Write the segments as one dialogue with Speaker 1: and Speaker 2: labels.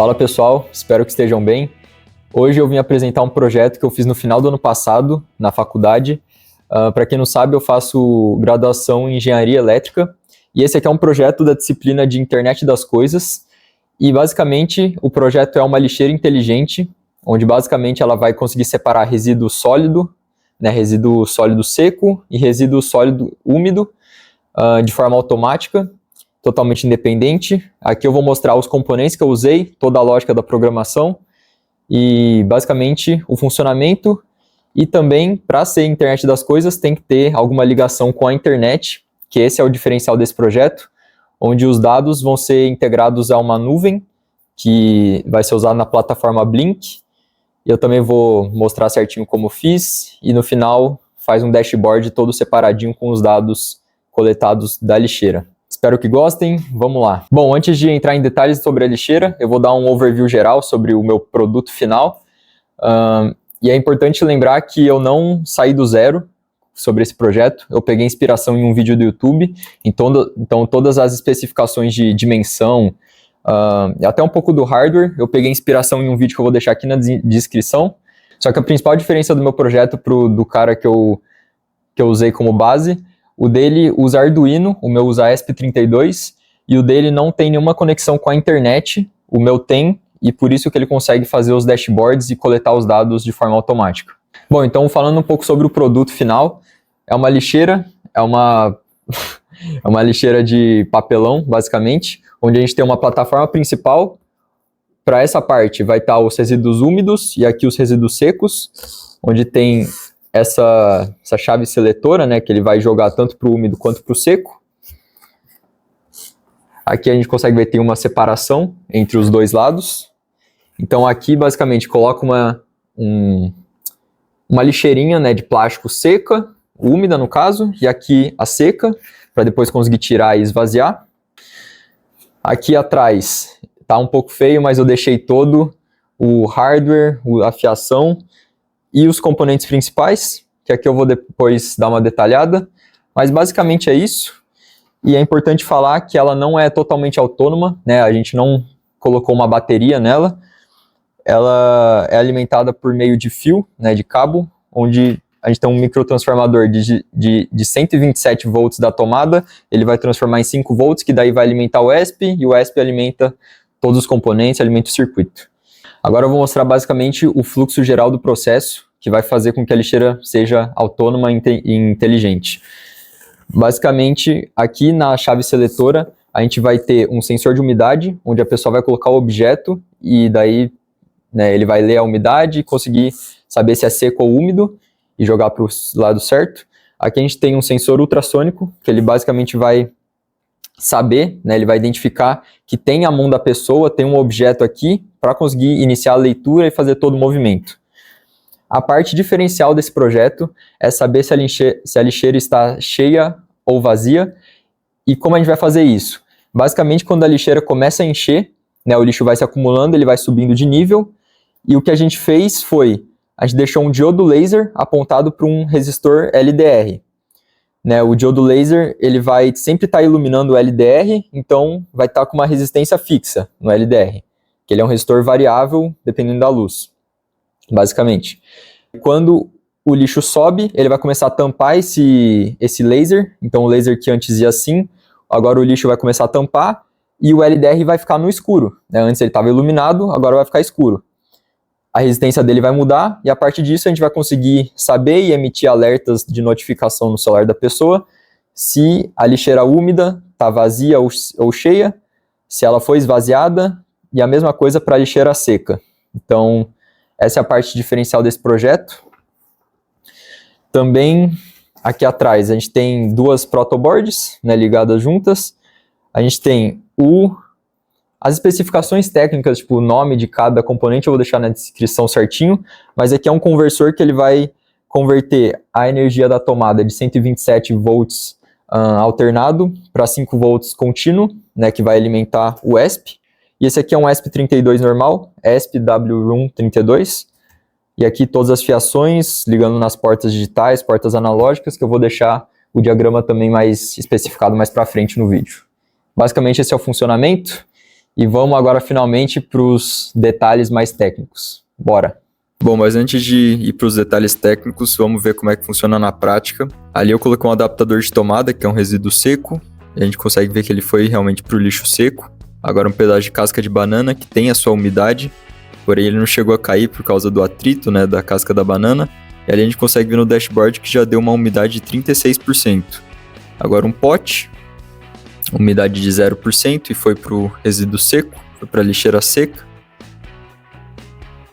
Speaker 1: Fala pessoal, espero que estejam bem. Hoje eu vim apresentar um projeto que eu fiz no final do ano passado, na faculdade. Para quem não sabe, eu faço graduação em Engenharia Elétrica, e esse aqui é um projeto da disciplina de Internet das Coisas, e basicamente o projeto é uma lixeira inteligente, onde basicamente ela vai conseguir separar resíduo sólido, resíduo sólido seco e resíduo sólido úmido, de forma automática, totalmente independente. Aqui eu vou mostrar os componentes que eu usei, toda a lógica da programação e basicamente o funcionamento. E também, para ser internet das coisas, tem que ter alguma ligação com a internet, que esse é o diferencial desse projeto, onde os dados vão ser integrados a uma nuvem, que vai ser usada na plataforma Blink. Eu também vou mostrar certinho como fiz, e no final faz um dashboard todo separadinho com os dados coletados da lixeira. Espero que gostem, vamos lá. Bom, antes de entrar em detalhes sobre a lixeira, eu vou dar um overview geral sobre o meu produto final. E é importante lembrar que eu não saí do zero sobre esse projeto, eu peguei inspiração em um vídeo do YouTube, então todas as especificações de dimensão, e até um pouco do hardware, eu peguei inspiração em um vídeo que eu vou deixar aqui na descrição. Só que a principal diferença do meu projeto do cara que eu usei como base, o dele usa Arduino, o meu usa ESP32, e o dele não tem nenhuma conexão com a internet, o meu tem, e por isso que ele consegue fazer os dashboards e coletar os dados de forma automática. Bom, então falando um pouco sobre o produto final, é uma lixeira, é uma lixeira de papelão, basicamente, onde a gente tem uma plataforma principal. Para essa parte vai estar os resíduos úmidos e aqui os resíduos secos, onde tem essa chave seletora, que ele vai jogar tanto para o úmido quanto para o seco. Aqui a gente consegue ver que tem uma separação entre os dois lados. Então aqui basicamente coloca uma lixeirinha de plástico seca, úmida no caso, e aqui a seca, para depois conseguir tirar e esvaziar. Aqui atrás tá um pouco feio, mas eu deixei todo o hardware, a fiação e os componentes principais, que aqui eu vou depois dar uma detalhada, mas basicamente é isso. E é importante falar que ela não é totalmente autônoma, a gente não colocou uma bateria nela, ela é alimentada por meio de fio, de cabo, onde a gente tem um microtransformador de 127 volts da tomada, ele vai transformar em 5 volts, que daí vai alimentar o ESP, e o ESP alimenta todos os componentes, alimenta o circuito. Agora eu vou mostrar basicamente o fluxo geral do processo, que vai fazer com que a lixeira seja autônoma e inteligente. Basicamente, aqui na chave seletora, a gente vai ter um sensor de umidade, onde a pessoa vai colocar o objeto, e daí ele vai ler a umidade e conseguir saber se é seco ou úmido, e jogar para o lado certo. Aqui a gente tem um sensor ultrassônico, que ele basicamente vai saber, ele vai identificar que tem a mão da pessoa, tem um objeto aqui, para conseguir iniciar a leitura e fazer todo o movimento. A parte diferencial desse projeto é saber se a lixeira está cheia ou vazia, e como a gente vai fazer isso? Basicamente, quando a lixeira começa a encher, o lixo vai se acumulando, ele vai subindo de nível, e o que a gente fez foi, a gente deixou um diodo laser apontado para um resistor LDR. O diodo laser ele vai sempre estar iluminando o LDR, então vai estar com uma resistência fixa no LDR, que ele é um resistor variável dependendo da luz, basicamente. Quando o lixo sobe, ele vai começar a tampar esse laser, então o laser que antes ia assim, agora o lixo vai começar a tampar e o LDR vai ficar no escuro. Antes ele estava iluminado, agora vai ficar escuro. A resistência dele vai mudar e a partir disso a gente vai conseguir saber e emitir alertas de notificação no celular da pessoa se a lixeira úmida está vazia ou cheia, se ela foi esvaziada, e a mesma coisa para a lixeira seca. Então, essa é a parte diferencial desse projeto. Também, aqui atrás, a gente tem duas protoboards ligadas juntas. A gente tem as especificações técnicas, tipo o nome de cada componente, eu vou deixar na descrição certinho, mas aqui é um conversor que ele vai converter a energia da tomada de 127 volts alternado para 5 volts contínuo, que vai alimentar o ESP. E esse aqui é um ESP32 normal, ESP-W132. E aqui todas as fiações, ligando nas portas digitais, portas analógicas, que eu vou deixar o diagrama também mais especificado mais para frente no vídeo. Basicamente esse é o funcionamento. E vamos agora finalmente para os detalhes mais técnicos. Bora! Bom, mas antes de ir para os detalhes técnicos, vamos ver como é que funciona na prática. Ali eu coloquei um adaptador de tomada, que é um resíduo seco, e a gente consegue ver que ele foi realmente para o lixo seco. Agora um pedaço de casca de banana, que tem a sua umidade, porém ele não chegou a cair por causa do atrito, né, da casca da banana. E ali a gente consegue ver no dashboard que já deu uma umidade de 36%. Agora um pote, umidade de 0% e foi para o resíduo seco, foi para a lixeira seca.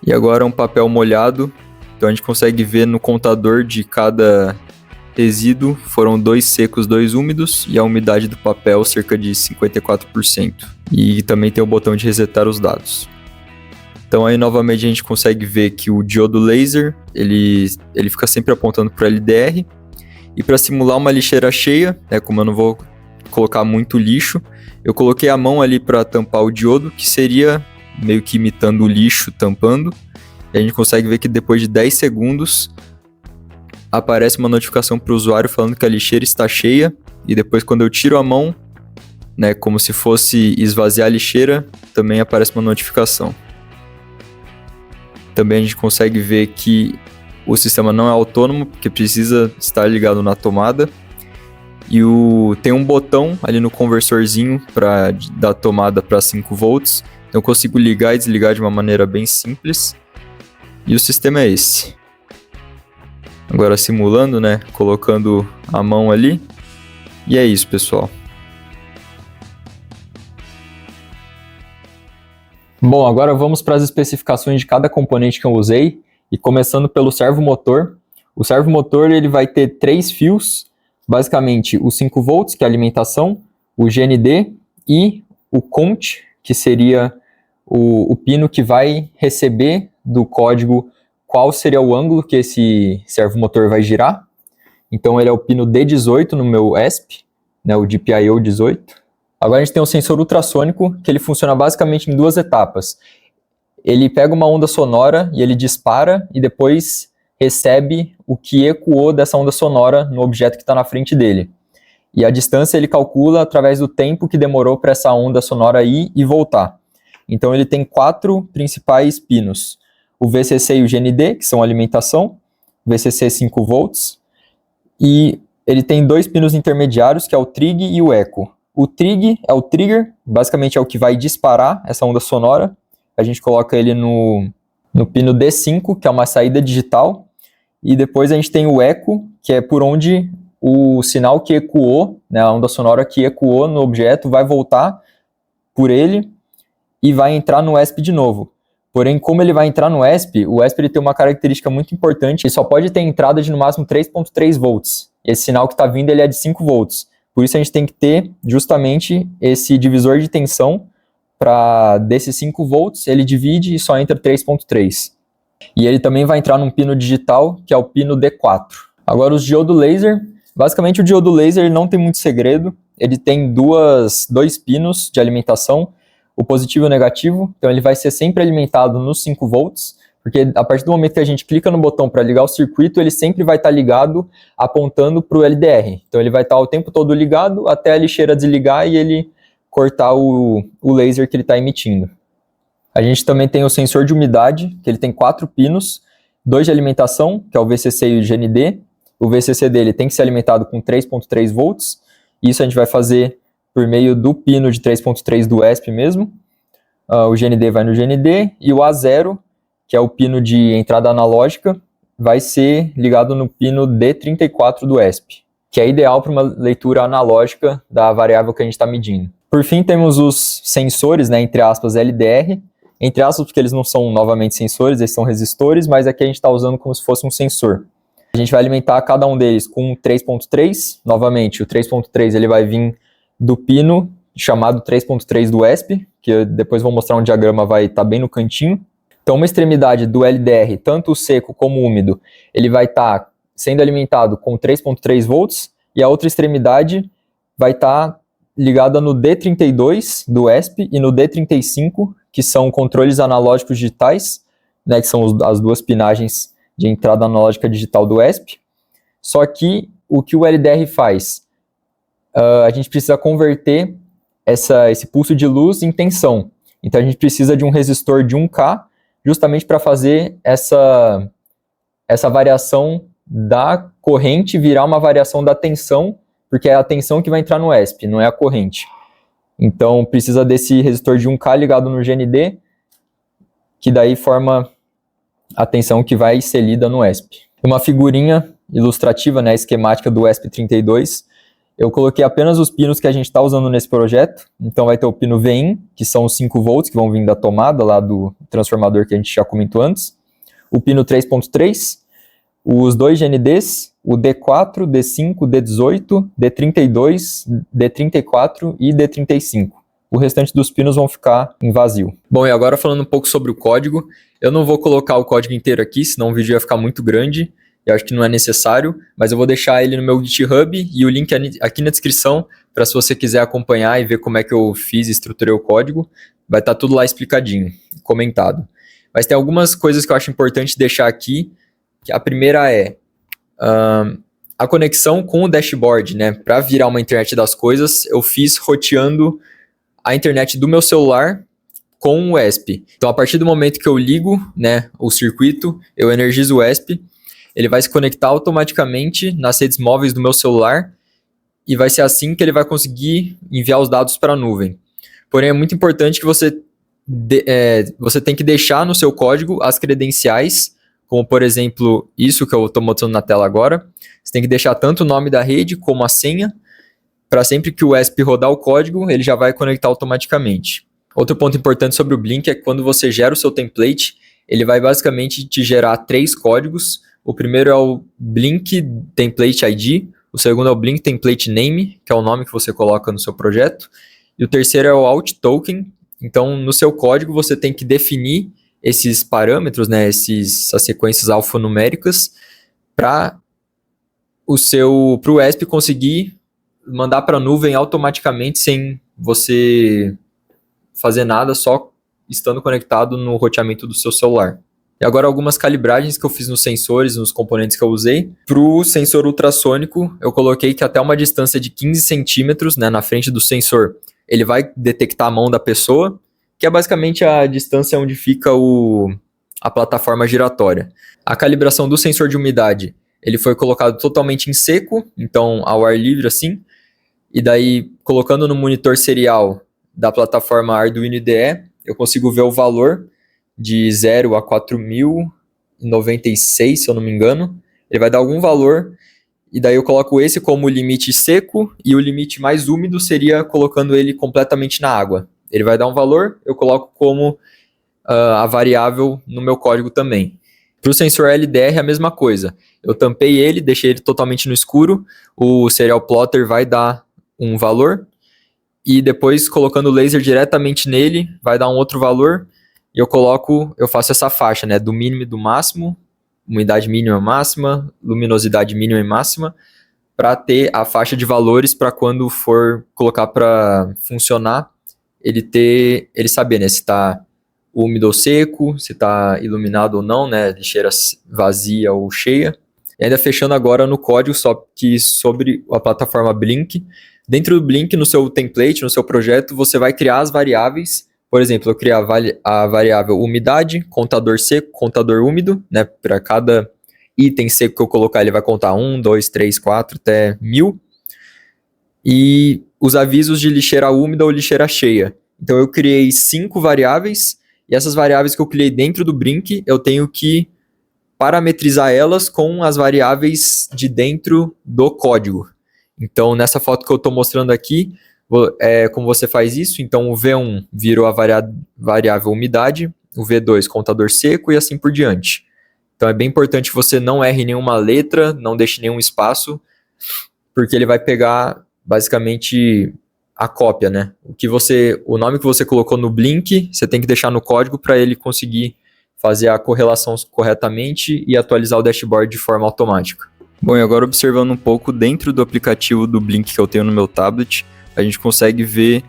Speaker 1: E agora um papel molhado, então a gente consegue ver no contador de cada resíduo, foram 2 secos, 2 úmidos, e a umidade do papel cerca de 54%. E também tem o botão de resetar os dados. Então aí novamente a gente consegue ver que o diodo laser, ele fica sempre apontando para o LDR, e para simular uma lixeira cheia, como eu não vou colocar muito lixo, eu coloquei a mão ali para tampar o diodo, que seria meio que imitando o lixo, tampando, e a gente consegue ver que depois de 10 segundos aparece uma notificação para o usuário falando que a lixeira está cheia, e depois quando eu tiro a mão, como se fosse esvaziar a lixeira, também aparece uma notificação. Também a gente consegue ver que o sistema não é autônomo, porque precisa estar ligado na tomada, e tem um botão ali no conversorzinho da tomada para 5 volts, então eu consigo ligar e desligar de uma maneira bem simples. E o sistema é esse. Agora simulando, colocando a mão ali. E é isso, pessoal. Bom, agora vamos para as especificações de cada componente que eu usei. E começando pelo servomotor. O servomotor ele vai ter 3 fios. Basicamente, os 5 volts, que é a alimentação, o GND e o CONT, que seria o pino que vai receber do código qual seria o ângulo que esse servomotor vai girar. Então ele é o pino D18 no meu ESP, o GPIO 18. Agora a gente tem um sensor ultrassônico, que ele funciona basicamente em 2 etapas. Ele pega uma onda sonora e ele dispara e depois recebe o que ecoou dessa onda sonora no objeto que está na frente dele. E a distância ele calcula através do tempo que demorou para essa onda sonora ir e voltar. Então ele tem 4 principais pinos. O VCC e o GND, que são a alimentação, VCC 5 volts, e ele tem 2 pinos intermediários, que é o trig e o eco. O trig é o trigger, basicamente é o que vai disparar essa onda sonora. A gente coloca ele no pino D5, que é uma saída digital, e depois a gente tem o eco, que é por onde o sinal que ecoou, a onda sonora que ecoou no objeto, vai voltar por ele e vai entrar no ESP de novo. Porém, como ele vai entrar no ESP, o ESP ele tem uma característica muito importante, ele só pode ter entrada de no máximo 3.3 volts. Esse sinal que está vindo ele é de 5 volts. Por isso a gente tem que ter justamente esse divisor de tensão para desses 5 volts, ele divide e só entra 3.3. E ele também vai entrar num pino digital, que é o pino D4. Agora os diodo laser, basicamente o diodo laser não tem muito segredo, ele tem 2 pinos de alimentação, o positivo e o negativo, então ele vai ser sempre alimentado nos 5 volts, porque a partir do momento que a gente clica no botão para ligar o circuito, ele sempre vai estar ligado apontando para o LDR. Então ele vai estar o tempo todo ligado até a lixeira desligar e ele cortar o laser que ele está emitindo. A gente também tem o sensor de umidade, que ele tem 4 pinos, 2 de alimentação, que é o VCC e o GND. O VCC dele tem que ser alimentado com 3.3 volts, isso a gente vai fazer por meio do pino de 3.3 do ESP mesmo. O GND vai no GND e o A0, que é o pino de entrada analógica, vai ser ligado no pino D34 do ESP, que é ideal para uma leitura analógica da variável que a gente está medindo. Por fim, temos os sensores, entre aspas, LDR, entre aspas porque eles não são novamente sensores, eles são resistores, mas aqui a gente está usando como se fosse um sensor. A gente vai alimentar cada um deles com 3.3, novamente o 3.3 ele vai vir do pino chamado 3.3 do ESP, que eu depois vou mostrar um diagrama, vai estar bem no cantinho. Então uma extremidade do LDR, tanto o seco como o úmido, ele vai estar sendo alimentado com 3.3 volts, e a outra extremidade vai estar ligada no D32 do ESP e no D35, que são controles analógicos digitais, que são as 2 pinagens de entrada analógica digital do ESP. Só que o que o LDR faz? A gente precisa converter esse pulso de luz em tensão. Então a gente precisa de um resistor de 1K justamente para fazer essa variação da corrente virar uma variação da tensão, porque é a tensão que vai entrar no ESP, não é a corrente. Então precisa desse resistor de 1K ligado no GND, que daí forma a tensão que vai ser lida no ESP. Uma figurinha ilustrativa, né, esquemática do ESP32. Eu coloquei apenas os pinos que a gente está usando nesse projeto. Então vai ter o pino VIN, que são os 5 volts que vão vir da tomada lá do transformador que a gente já comentou antes. O pino 3.3, os dois GNDs, o D4, D5, D18, D32, D34 e D35. O restante dos pinos vão ficar em vazio. Bom, e agora falando um pouco sobre o código, eu não vou colocar o código inteiro aqui, senão o vídeo ia ficar muito grande, eu acho que não é necessário, mas eu vou deixar ele no meu GitHub e o link aqui na descrição, para se você quiser acompanhar e ver como é que eu fiz e estruturei o código, vai estar tudo lá explicadinho, comentado. Mas tem algumas coisas que eu acho importante deixar aqui, que a primeira é a conexão com o dashboard, né? Para virar uma internet das coisas, eu fiz roteando a internet do meu celular com o ESP. Então, a partir do momento que eu ligo, né, o circuito, eu energizo o ESP, ele vai se conectar automaticamente nas redes móveis do meu celular e vai ser assim que ele vai conseguir enviar os dados para a nuvem. Porém, é muito importante que você tem que deixar no seu código as credenciais, como, por exemplo, isso que eu estou mostrando na tela agora. Você tem que deixar tanto o nome da rede como a senha, para sempre que o ESP rodar o código, ele já vai conectar automaticamente. Outro ponto importante sobre o Blink é que quando você gera o seu template, ele vai basicamente te gerar 3 códigos. O primeiro é o Blink Template ID, o segundo é o Blink Template Name, que é o nome que você coloca no seu projeto, e o terceiro é o Out Token. Então, no seu código, você tem que definir esses parâmetros, né, essas sequências alfanuméricas, para o ESP conseguir mandar para a nuvem automaticamente sem você fazer nada, só estando conectado no roteamento do seu celular. E agora algumas calibragens que eu fiz nos sensores, nos componentes que eu usei. Para o sensor ultrassônico, eu coloquei que até uma distância de 15 centímetros, né, na frente do sensor, ele vai detectar a mão da pessoa, que é basicamente a distância onde fica a plataforma giratória. A calibração do sensor de umidade, ele foi colocado totalmente em seco, então ao ar livre assim, e daí colocando no monitor serial da plataforma Arduino IDE, eu consigo ver o valor de 0 a 4096, se eu não me engano. Ele vai dar algum valor, e daí eu coloco esse como limite seco, e o limite mais úmido seria colocando ele completamente na água. Ele vai dar um valor, eu coloco como a variável no meu código também. Para o sensor LDR é a mesma coisa. Eu tampei ele, deixei ele totalmente no escuro, o serial plotter vai dar um valor, e depois colocando o laser diretamente nele, vai dar um outro valor, e eu faço essa faixa, né, do mínimo e do máximo, umidade mínima e máxima, luminosidade mínima e máxima, para ter a faixa de valores para quando for colocar para funcionar, ele saber, né, se está úmido ou seco, se está iluminado ou não, né, lixeira vazia ou cheia. E ainda fechando agora no código, só que sobre a plataforma Blink. Dentro do Blink, no seu template, no seu projeto, você vai criar as variáveis. Por exemplo, eu criei a variável umidade, contador seco, contador úmido, né? Para cada item seco que eu colocar, ele vai contar 1, 2, 3, 4, até 1000. E os avisos de lixeira úmida ou lixeira cheia. Então, eu criei 5 variáveis, e essas variáveis que eu criei dentro do Blink, eu tenho que parametrizar elas com as variáveis de dentro do código. Então, nessa foto que eu estou mostrando aqui, como você faz isso. Então, o V1 virou a variável umidade, o V2 contador seco e assim por diante. Então, é bem importante que você não erre nenhuma letra, não deixe nenhum espaço, porque ele vai pegar, basicamente, a cópia, né? O nome que você colocou no Blink, você tem que deixar no código para ele conseguir fazer a correlação corretamente e atualizar o dashboard de forma automática. Bom, e agora observando um pouco dentro do aplicativo do Blink que eu tenho no meu tablet, a gente consegue ver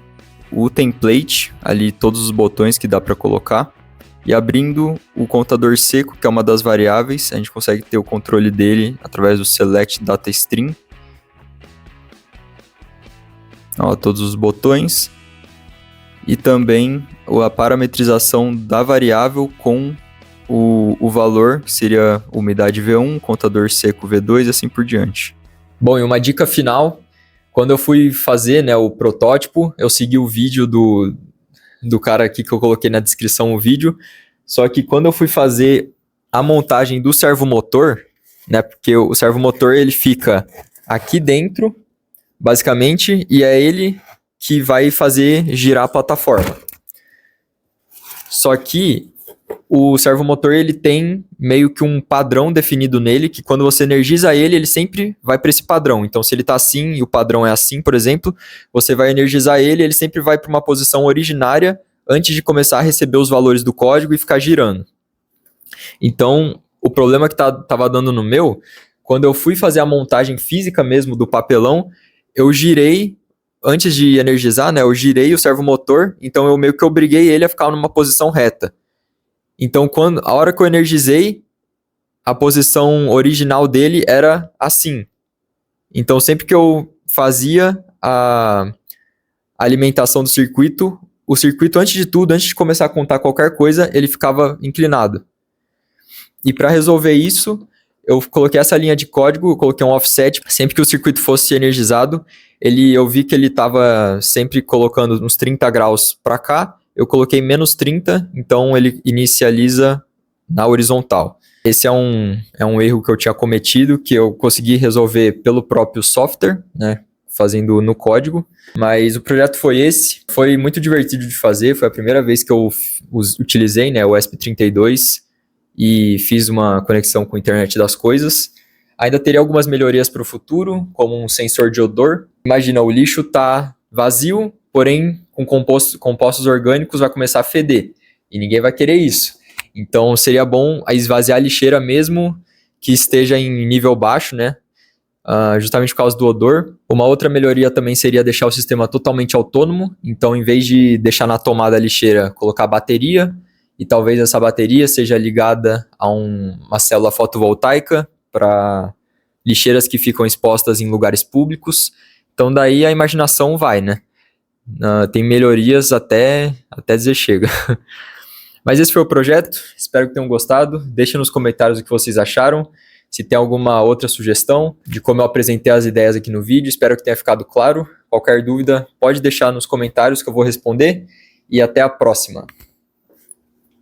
Speaker 1: o template, ali todos os botões que dá para colocar, e abrindo o contador seco, que é uma das variáveis, a gente consegue ter o controle dele através do Select Data Stream. Ó, todos os botões. e também a parametrização da variável com o valor, que seria umidade V1, contador seco V2 e assim por diante. Bom, e uma dica final, quando eu fui fazer, né, o protótipo, eu segui o vídeo do cara aqui que eu coloquei na descrição o vídeo, só que quando eu fui fazer a montagem do servomotor, né, porque o servomotor ele fica aqui dentro, basicamente, e é ele que vai fazer girar a plataforma. Só que o servomotor ele tem meio que um padrão definido nele, que quando você energiza ele, ele sempre vai para esse padrão. Então, se ele está assim e o padrão é assim, por exemplo, você vai energizar ele, ele sempre vai para uma posição originária antes de começar a receber os valores do código e ficar girando. Então, o problema que estava dando no meu, quando eu fui fazer a montagem física mesmo do papelão, eu girei, antes de energizar, né, eu girei o servomotor, então eu meio que obriguei ele a ficar numa posição reta. Então, a hora que eu energizei, a posição original dele era assim. Então, sempre que eu fazia a alimentação do circuito, o circuito, antes de tudo, antes de começar a contar qualquer coisa, ele ficava inclinado. E para resolver isso, eu coloquei essa linha de código, eu coloquei um offset, sempre que o circuito fosse energizado, eu vi que ele estava sempre colocando uns 30 graus para cá, eu coloquei menos 30, então ele inicializa na horizontal. Esse é um erro que eu tinha cometido, que eu consegui resolver pelo próprio software, né, fazendo no código, mas o projeto foi esse, foi muito divertido de fazer, foi a primeira vez que eu utilizei, né, o ESP32 e fiz uma conexão com a internet das coisas. Ainda teria algumas melhorias para o futuro, como um sensor de odor. Imagina, o lixo está vazio, porém com compostos orgânicos vai começar a feder, e ninguém vai querer isso. Então seria bom esvaziar a lixeira mesmo que esteja em nível baixo, né? Justamente por causa do odor. Uma outra melhoria também seria deixar o sistema totalmente autônomo, então em vez de deixar na tomada a lixeira, colocar bateria, e talvez essa bateria seja ligada a uma célula fotovoltaica para lixeiras que ficam expostas em lugares públicos. Então daí a imaginação vai, né? Tem melhorias até dizer chega. Mas esse foi o projeto, espero que tenham gostado. Deixem nos comentários o que vocês acharam. Se tem alguma outra sugestão de como eu apresentei as ideias aqui no vídeo, espero que tenha ficado claro. Qualquer dúvida, pode deixar nos comentários que eu vou responder. E até a próxima.